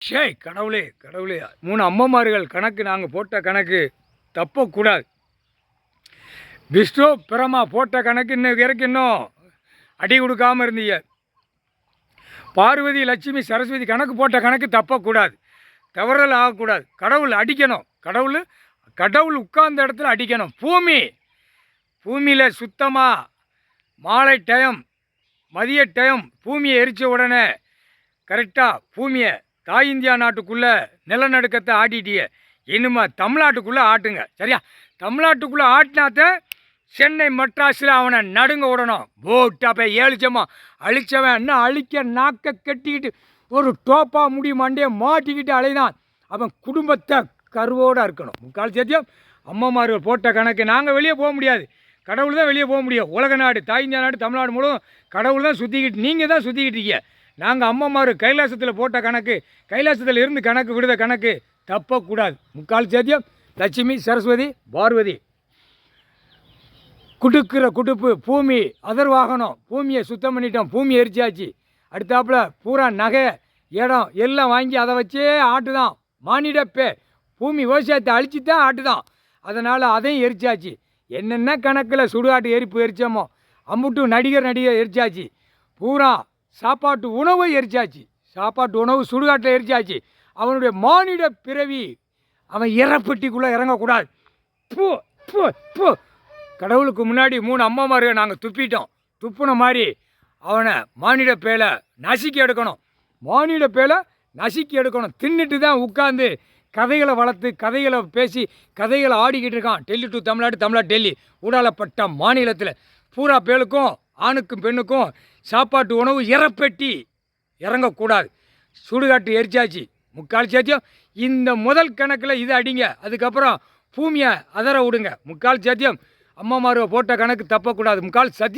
கடவுளே கடவுளே, 3 அம்மமார்கள் கணக்கு நாங்கள் போட்ட கணக்கு தப்பக்கூடாது. விஷ்ணு பிரமா போட்ட கணக்கு இன்னும் வரைக்கும் இன்னும் அடி கொடுக்காமல் இருந்தீங்க. பார்வதி லட்சுமி சரஸ்வதி கணக்கு போட்ட கணக்கு தப்பக்கூடாது, தவறல் ஆகக்கூடாது. கடவுள் அடிக்கணும், கடவுள் உட்கார்ந்த இடத்துல அடிக்கணும். பூமியில் சுத்தமாக மாலை டைம் மதிய டைம் பூமியை எரித்த உடனே கரெக்டாக பூமியை தாய் இந்தியா நாட்டுக்குள்ளே நிலநடுக்கத்தை ஆட்டிட்டிய, இனிமே தமிழ்நாட்டுக்குள்ளே ஆட்டுங்க. சரியா? தமிழ்நாட்டுக்குள்ளே ஆட்டினாத்த சென்னை மெட்ராஸில் அவனை நடுங்க விடணும். போட்டா போய் ஏழிச்சமா அழிச்சவன் இன்னும் அழிக்க நாக்க கட்டிக்கிட்டு ஒரு டோப்பா முடி மண்டையை மாட்டிக்கிட்டு அலைதான். அவன் குடும்பத்தை கருவோடு இருக்கணும். முக்கால் சத்தியம் அம்மாமார்கள் போட்ட கணக்கு. நாங்கள் வெளியே போக முடியாது, கடவுள் தான் வெளியே போக முடியும். உலக நாடு தாய் இந்தியா நாடு தமிழ்நாடு முழுவதும் கடவுள் தான் சுற்றிக்கிட்டு, நீங்கள் தான் சுற்றிக்கிட்டு இருக்கீங்க. நாங்கள் அம்மாமார் கைலாசத்தில் போட்ட கணக்கு, கைலாசத்தில் இருந்து கணக்கு விடுத கணக்கு தப்பக்கூடாது. முக்கால் சத்தியம் லட்சுமி சரஸ்வதி பார்வதி குடுக்கிற குடுப்பு பூமி அதர்வாகனம். பூமியை சுத்தம் பண்ணிட்டோம், பூமியை எரிச்சாச்சு. அடுத்தாப்புல பூரா நகை இடம் எல்லாம் வாங்கி அதை வச்சே ஆட்டு தான் மானிடப்பே. பூமி விவசாயத்தை அழிச்சு தான் ஆட்டு தான். அதனால் அதையும் எரிச்சாச்சு. என்னென்ன கணக்கில் சுடுகாட்டு எரிப்பு எரிச்சோமோ அம்புட்டு நடிகர் எரிச்சாச்சு. பூரா சாப்பாட்டு உணவு எரிச்சாச்சு. சாப்பாட்டு உணவு சுடுகாட்டில் எரிச்சாச்சு. அவனுடைய மானிட பிறவி அவன் இறப்பெட்டிக்குள்ளே இறங்கக்கூடாது. பூ பூ பூ கடவுளுக்கு முன்னாடி 3 அம்மாமாரை நாங்கள் துப்பிட்டோம். துப்புன மாதிரி அவனை மானிட பேலை நசுக்கி எடுக்கணும். மானிட பேலை நசுக்கி எடுக்கணும். தின்னுட்டு தான் உட்காந்து கதைகளை வளர்த்து கதைகளை பேசி கதைகளை ஆடிக்கிட்டு இருக்கான். டெல்லி டு தமிழ்நாடு, தமிழ்நாடு டெல்லி ஊடாலப்பட்ட மாநிலத்தில் பூரா பேலுக்கும் ஆணுக்கும் பெண்ணுக்கும் சாப்பாட்டு உணவு இறப்பெட்டி இறங்கக்கூடாது. சுடுகாட்டு எரிச்சாச்சு. முக்கால் சத்தியம் இந்த முதல் கணக்கில் இது அடிங்க. அதுக்கப்புறம் பூமியை அதர விடுங்க. முக்கால் சத்தியம் அம்மாமாரை போட்ட கணக்கு தப்பக்கூடாது. முக்கால் சத்தியம்.